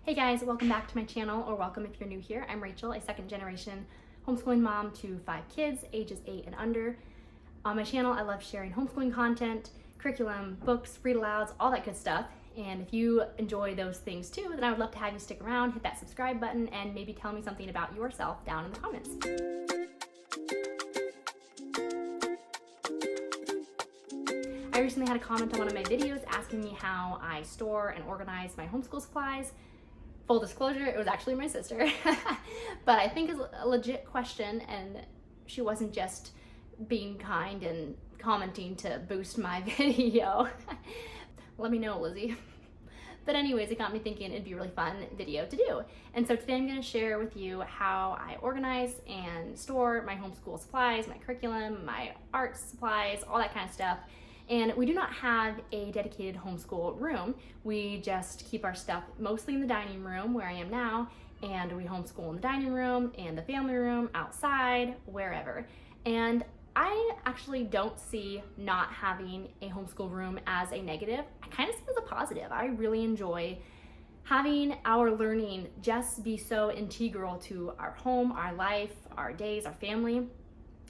Hey guys, welcome back to my channel, or welcome if you're new here. I'm Rachel, a second generation homeschooling mom to 5 kids, ages 8 and under. On my channel, I love sharing homeschooling content, curriculum, books, read alouds, all that good stuff. And if you enjoy those things too, then I would love to have you stick around, hit that subscribe button, and maybe tell me something about yourself down in the comments. I recently had a comment on one of my videos asking me how I store and organize my homeschool supplies. Full disclosure, it was actually my sister, but I think it's a legit question, and she wasn't just being kind and commenting to boost my video. Let me know, Lizzie. But anyways, it got me thinking it'd be a really fun video to do. And so today I'm going to share with you how I organize and store my homeschool supplies, my curriculum, my art supplies, all that kind of stuff. And we do not have a dedicated homeschool room. We just keep our stuff mostly in the dining room where I am now, and we homeschool in the dining room and the family room, outside, wherever. And I actually don't see not having a homeschool room as a negative. I kind of see it as a positive. I really enjoy having our learning just be so integral to our home, our life, our days, our family.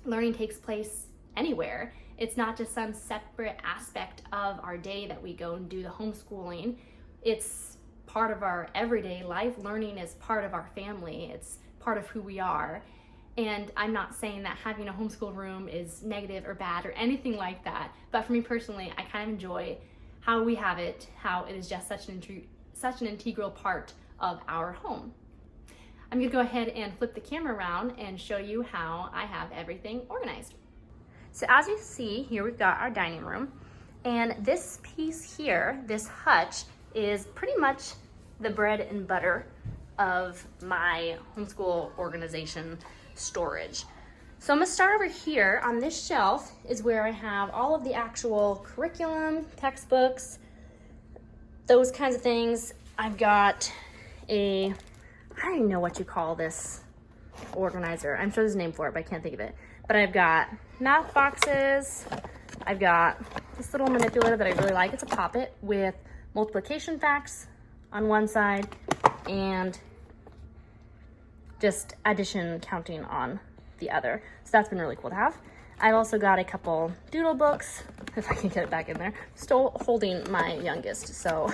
Learning takes place anywhere. It's not just some separate aspect of our day that we go and do the homeschooling. It's part of our everyday life. Learning is part of our family. It's part of who we are. And I'm not saying that having a homeschool room is negative or bad or anything like that. But for me personally, I kind of enjoy how we have it, how it is just such an integral part of our home. I'm gonna go ahead and flip the camera around and show you how I have everything organized. So as you see, here we've got our dining room, and this piece here, this hutch, is pretty much the bread and butter of my homeschool organization storage. So I'm gonna start over here. On this shelf is where I have all of the actual curriculum, textbooks, those kinds of things. I've got I don't even know what you call this organizer. I'm sure there's a name for it, but I can't think of it. But I've got math boxes. I've got this little manipulator that I really like. It's a Pop-It with multiplication facts on one side and just addition counting on the other. So that's been really cool to have. I've also got a couple doodle books, if I can get it back in there. Still holding my youngest, so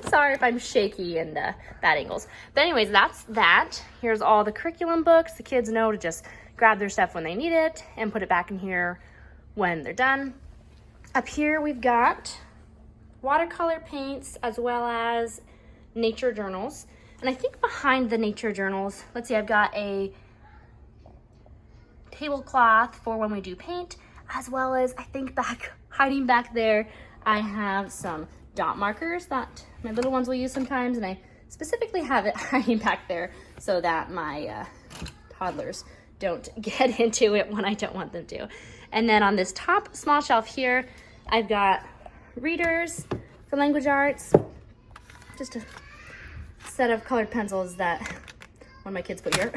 sorry if I'm shaky and bad angles. But anyways, that's that. Here's all the curriculum books. The kids know to just grab their stuff when they need it and put it back in here when they're done. Up here we've got watercolor paints as well as nature journals. And I think behind the nature journals, let's see, I've got a tablecloth for when we do paint, as well as I think hiding back there, I have some dot markers that my little ones will use sometimes, and I specifically have it hiding back there so that my toddlers don't get into it when I don't want them to. And then on this top small shelf here, I've got readers for language arts, just a set of colored pencils that one of my kids put here.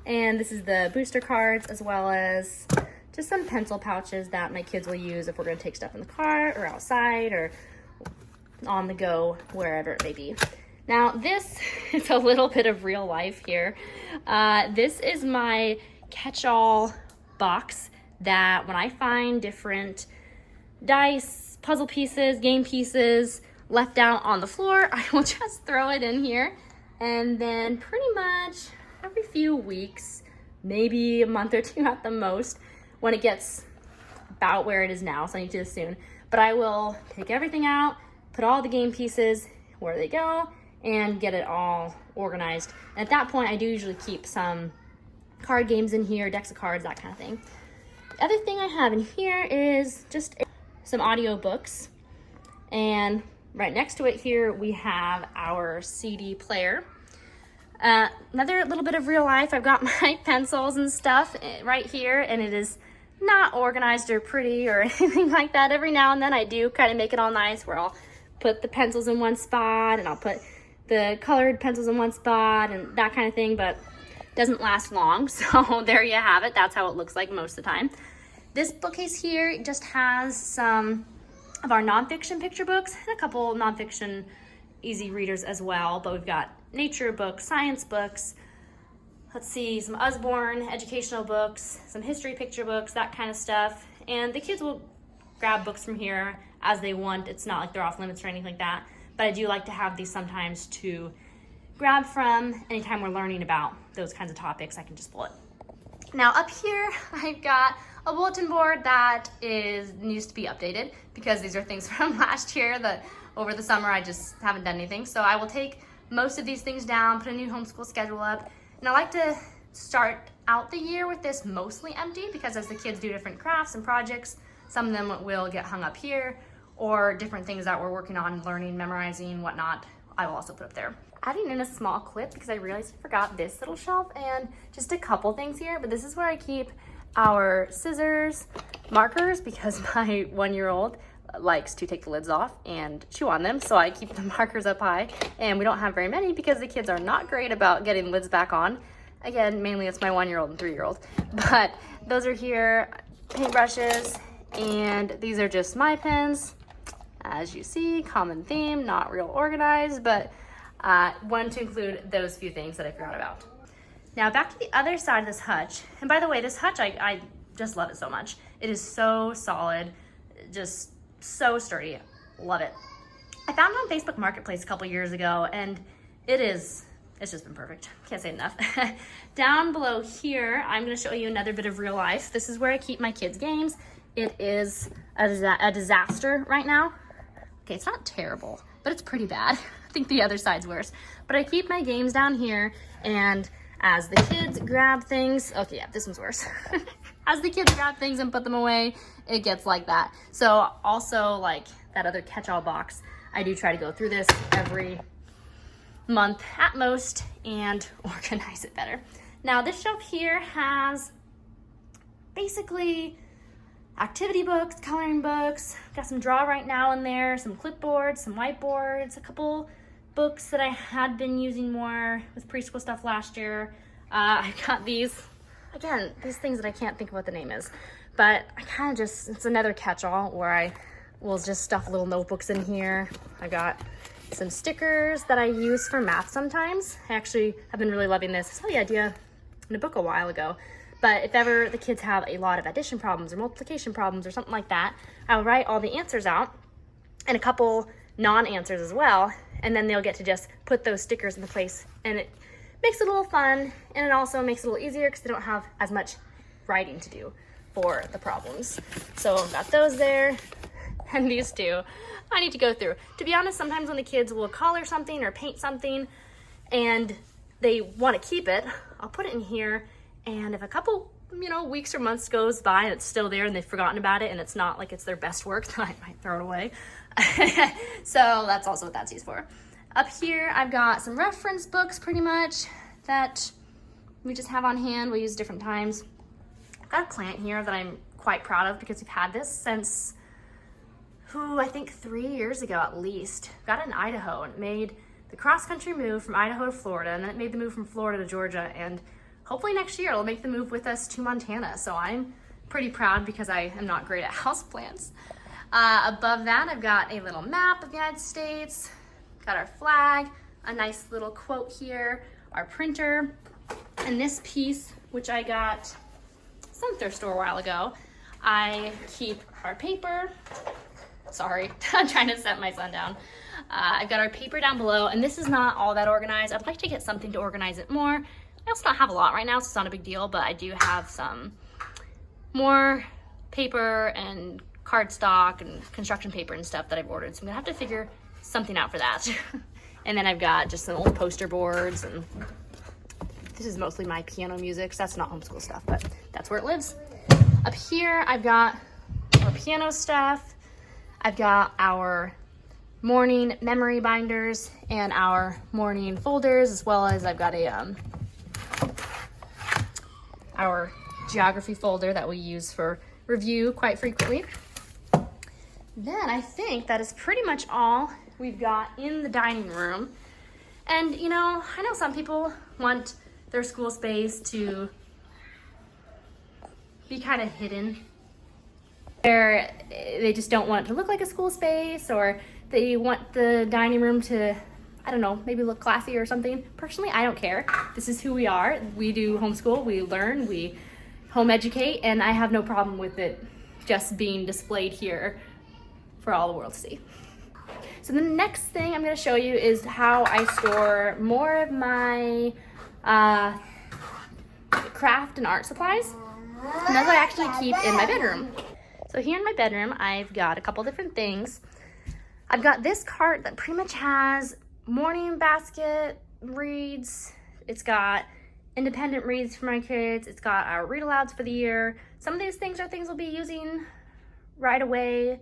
And this is the booster cards, as well as just some pencil pouches that my kids will use if we're gonna take stuff in the car or outside or on the go, wherever it may be. Now this is a little bit of real life here. This is my catch-all box that when I find different dice, puzzle pieces, game pieces left out on the floor, I will just throw it in here. And then pretty much every few weeks, maybe a month or two at the most, when it gets about where it is now, so I need to do this soon, but I will take everything out, put all the game pieces where they go, and get it all organized. And at that point, I do usually keep some card games in here, decks of cards, that kind of thing. The other thing I have in here is just some audio books. And right next to it here, we have our CD player. Another little bit of real life, I've got my pencils and stuff right here, and it is not organized or pretty or anything like that. Every now and then I do kind of make it all nice, where I'll put the pencils in one spot and I'll put the colored pencils in one spot and that kind of thing, but it doesn't last long. So there you have it. That's how it looks like most of the time. This bookcase here just has some of our nonfiction picture books and a couple nonfiction easy readers as well, but we've got nature books, science books, let's see, some Usborne educational books, some history picture books, that kind of stuff. And the kids will grab books from here as they want. It's not like they're off limits or anything like that, but I do like to have these sometimes to grab from anytime we're learning about those kinds of topics. I can just pull it. Now up here, I've got a bulletin board that needs to be updated because these are things from last year that over the summer I just haven't done anything. So I will take most of these things down, put a new homeschool schedule up, and I like to start out the year with this mostly empty because as the kids do different crafts and projects, some of them will get hung up here, or different things that we're working on, learning, memorizing, whatnot, I will also put up there. Adding in a small clip because I realized I forgot this little shelf and just a couple things here, but this is where I keep our scissors, markers, because my 1-year-old likes to take the lids off and chew on them, so I keep the markers up high, and we don't have very many because the kids are not great about getting lids back on. Again, mainly it's my 1-year-old and 3-year-old, but those are here, paintbrushes, and these are just my pens. As you see, common theme, not real organized, but wanted to include those few things that I forgot about. Now back to the other side of this hutch, and by the way, this hutch, I just love it so much. It is so solid, just so sturdy, love it. I found it on Facebook Marketplace a couple years ago, and it's just been perfect, can't say enough. Down below here, I'm gonna show you another bit of real life. This is where I keep my kids' games. It is a disaster right now. Okay, it's not terrible, but it's pretty bad. I think the other side's worse. But I keep my games down here, and as the kids grab things, okay, yeah, this one's worse. As the kids grab things and put them away, it gets like that. So also like that other catch-all box, I do try to go through this every month at most and organize it better. Now this shelf here has basically activity books, coloring books, got some Draw Right Now in there, some clipboards, some whiteboards, a couple books that I had been using more with preschool stuff last year. I got these, again, these things that I can't think of what the name is, but I kind of just, it's another catch-all where I will just stuff little notebooks in here. I got some stickers that I use for math sometimes. I actually have been really loving this. I saw the idea in a book a while ago. But if ever the kids have a lot of addition problems or multiplication problems or something like that, I'll write all the answers out and a couple non-answers as well, and then they'll get to just put those stickers into place, and it makes it a little fun, and it also makes it a little easier because they don't have as much writing to do for the problems. So I've got those there, and these two I need to go through. To be honest, sometimes when the kids will color something or paint something and they want to keep it, I'll put it in here. And if a couple, weeks or months goes by and it's still there and they've forgotten about it and it's not like it's their best work, then I might throw it away. So that's also what that's used for. Up here, I've got some reference books pretty much that we just have on hand. We use different times. I've got a plant here that I'm quite proud of because we've had this since, I think 3 years ago at least. Got it in Idaho and made the cross-country move from Idaho to Florida, and then it made the move from Florida to Georgia, and hopefully next year it'll make the move with us to Montana. So I'm pretty proud because I am not great at houseplants. Above that, I've got a little map of the United States, got our flag, a nice little quote here, our printer, and this piece, which I got some thrift store a while ago, I keep our paper. Sorry, I'm trying to set my son down. I've got our paper down below, and this is not all that organized. I'd like to get something to organize it more. I also don't have a lot right now, so it's not a big deal, but I do have some more paper and cardstock and construction paper and stuff that I've ordered, so I'm gonna have to figure something out for that. And then I've got just some old poster boards, and this is mostly my piano music, so that's not homeschool stuff, but that's where it lives. Up here, I've got our piano stuff. I've got our morning memory binders and our morning folders, as well as I've got our geography folder that we use for review quite frequently. Then I think that is pretty much all we've got in the dining room. And I know some people want their school space to be kind of hidden, where they just don't want it to look like a school space, or they want the dining room to I don't know, maybe look classy or something. Personally, I don't care. This is who we are. We do homeschool, we learn, we home educate, and I have no problem with it just being displayed here for all the world to see. So the next thing I'm gonna show you is how I store more of my craft and art supplies. And that's what I actually keep in my bedroom. So here in my bedroom, I've got a couple different things. I've got this cart that pretty much has morning basket reads. It's got independent reads for my kids. It's got our read alouds for the year. Some of these things are things we'll be using right away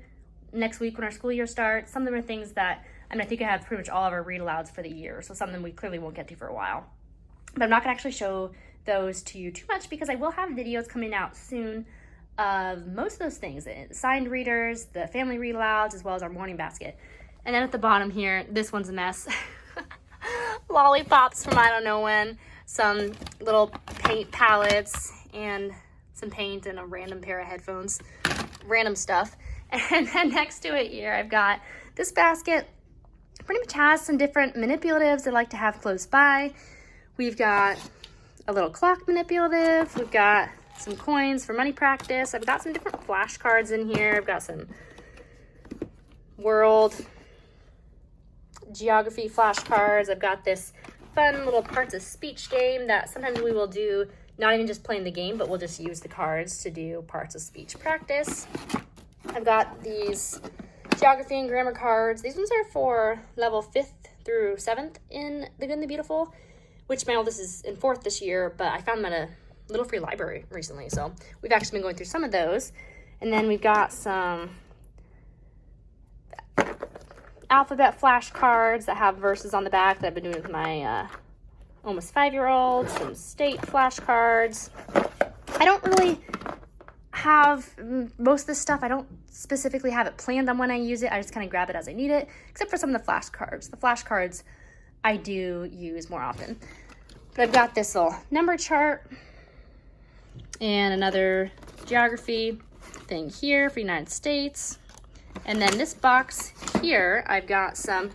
next week when our school year starts. Some of them are things that, I think I have pretty much all of our read alouds for the year. So something we clearly won't get to for a while. But I'm not gonna actually show those to you too much because I will have videos coming out soon of most of those things, signed readers, the family read alouds, as well as our morning basket. And then at the bottom here, this one's a mess. Lollipops from I don't know when, some little paint palettes, and some paint and a random pair of headphones, random stuff. And then next to it here, I've got this basket. Pretty much has some different manipulatives I like to have close by. We've got a little clock manipulative. We've got some coins for money practice. I've got some different flashcards in here. I've got some world geography flashcards. I've got this fun little parts of speech game that sometimes we will do, not even just playing the game, but we'll just use the cards to do parts of speech practice. I've got these geography and grammar cards. These ones are for level 5th through 7th in The Good and the Beautiful, which my oldest is in 4th this year, but I found them at a little free library recently. So we've actually been going through some of those. And then we've got some alphabet flashcards that have verses on the back that I've been doing with my almost 5-year-old, some state flashcards. I don't really have most of this stuff. I don't specifically have it planned on when I use it. I just kind of grab it as I need it, except for some of the flashcards. The flashcards I do use more often. But I've got this little number chart and another geography thing here for United States. And then this box here, I've got some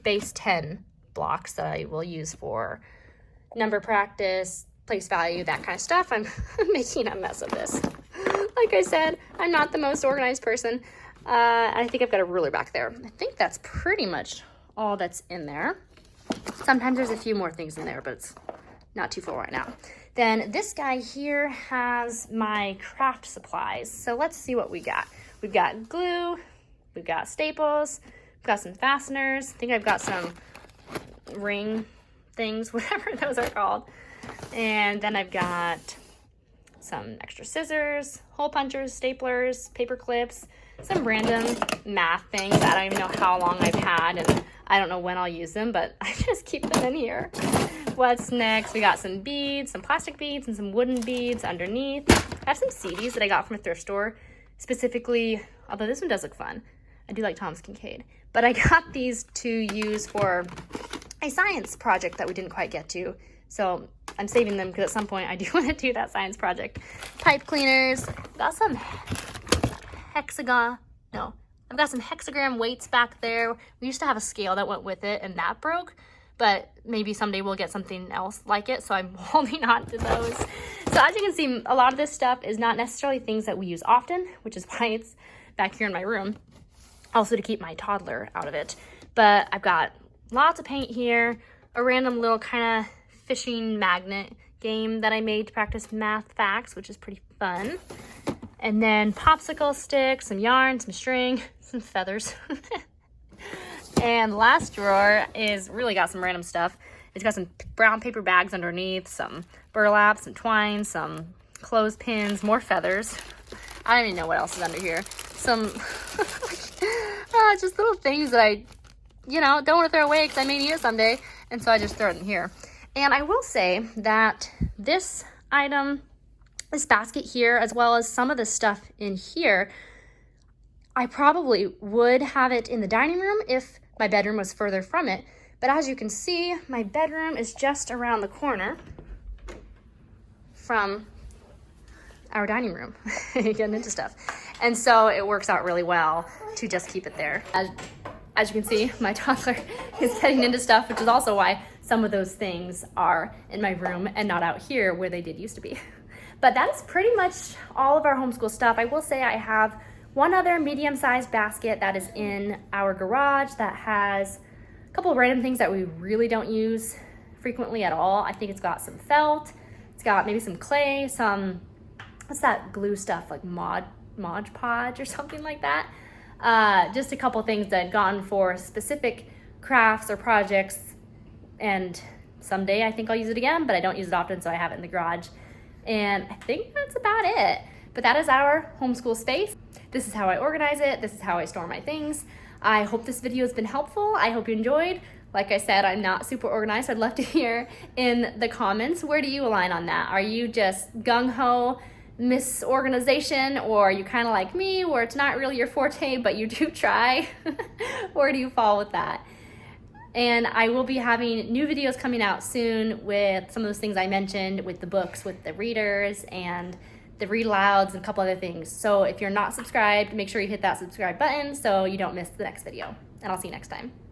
base 10 blocks that I will use for number practice, place value, that kind of stuff. I'm making a mess of this. Like I said, I'm not the most organized person. I think I've got a ruler back there. I think that's pretty much all that's in there. Sometimes there's a few more things in there, but it's not too full right now. Then this guy here has my craft supplies. So let's see what we got. We've got glue, we've got staples, we've got some fasteners. I think I've got some ring things, whatever those are called. And then I've got some extra scissors, hole punchers, staplers, paper clips, some random math things that I don't even know how long I've had, and I don't know when I'll use them, but I just keep them in here. What's next? We got some beads, some plastic beads, and some wooden beads underneath. I have some CDs that I got from a thrift store, specifically, although this one does look fun. I do like Thomas Kincaid. But I got these to use for a science project that we didn't quite get to. So I'm saving them because at some point I do want to do that science project. Pipe cleaners. Got some I've got some hexagram weights back there. We used to have a scale that went with it and that broke, but maybe someday we'll get something else like it, so I'm holding on to those. So as you can see, a lot of this stuff is not necessarily things that we use often, which is why it's back here in my room. Also to keep my toddler out of it. But I've got lots of paint here, a random little kind of fishing magnet game that I made to practice math facts, which is pretty fun. And then popsicle sticks, some yarn, some string, some feathers. And the last drawer is really got some random stuff. It's got some brown paper bags underneath, some burlap, some twine, some clothespins, more feathers. I don't even know what else is under here. Some just little things that I, don't want to throw away because I may need it someday. And so I just throw it in here. And I will say that this item, this basket here, as well as some of the stuff in here, I probably would have it in the dining room if my bedroom was further from it. But as you can see, my bedroom is just around the corner from our dining room, getting into stuff. And so it works out really well to just keep it there. as you can see, my toddler is getting into stuff, which is also why some of those things are in my room and not out here where they did used to be. But that is pretty much all of our homeschool stuff. I will say I have one other medium-sized basket that is in our garage that has a couple of random things that we really don't use frequently at all. I think it's got some felt, it's got maybe some clay, some, what's that glue stuff, like Mod Podge or something like that. Just a couple things that had gone for specific crafts or projects, and someday I think I'll use it again, but I don't use it often, so I have it in the garage. And I think that's about it. But that is our homeschool space. This is how I organize it. This is how I store my things. I hope this video has been helpful. I hope you enjoyed. Like I said, I'm not super organized. I'd love to hear in the comments, where do you align on that? Are you just gung-ho misorganization, or are you kind of like me where it's not really your forte but you do try? Where do you fall with that? And I will be having new videos coming out soon with some of those things I mentioned, with the books, with the readers and the read alouds and a couple other things. So if you're not subscribed, make sure you hit that subscribe button so you don't miss the next video, and I'll see you next time.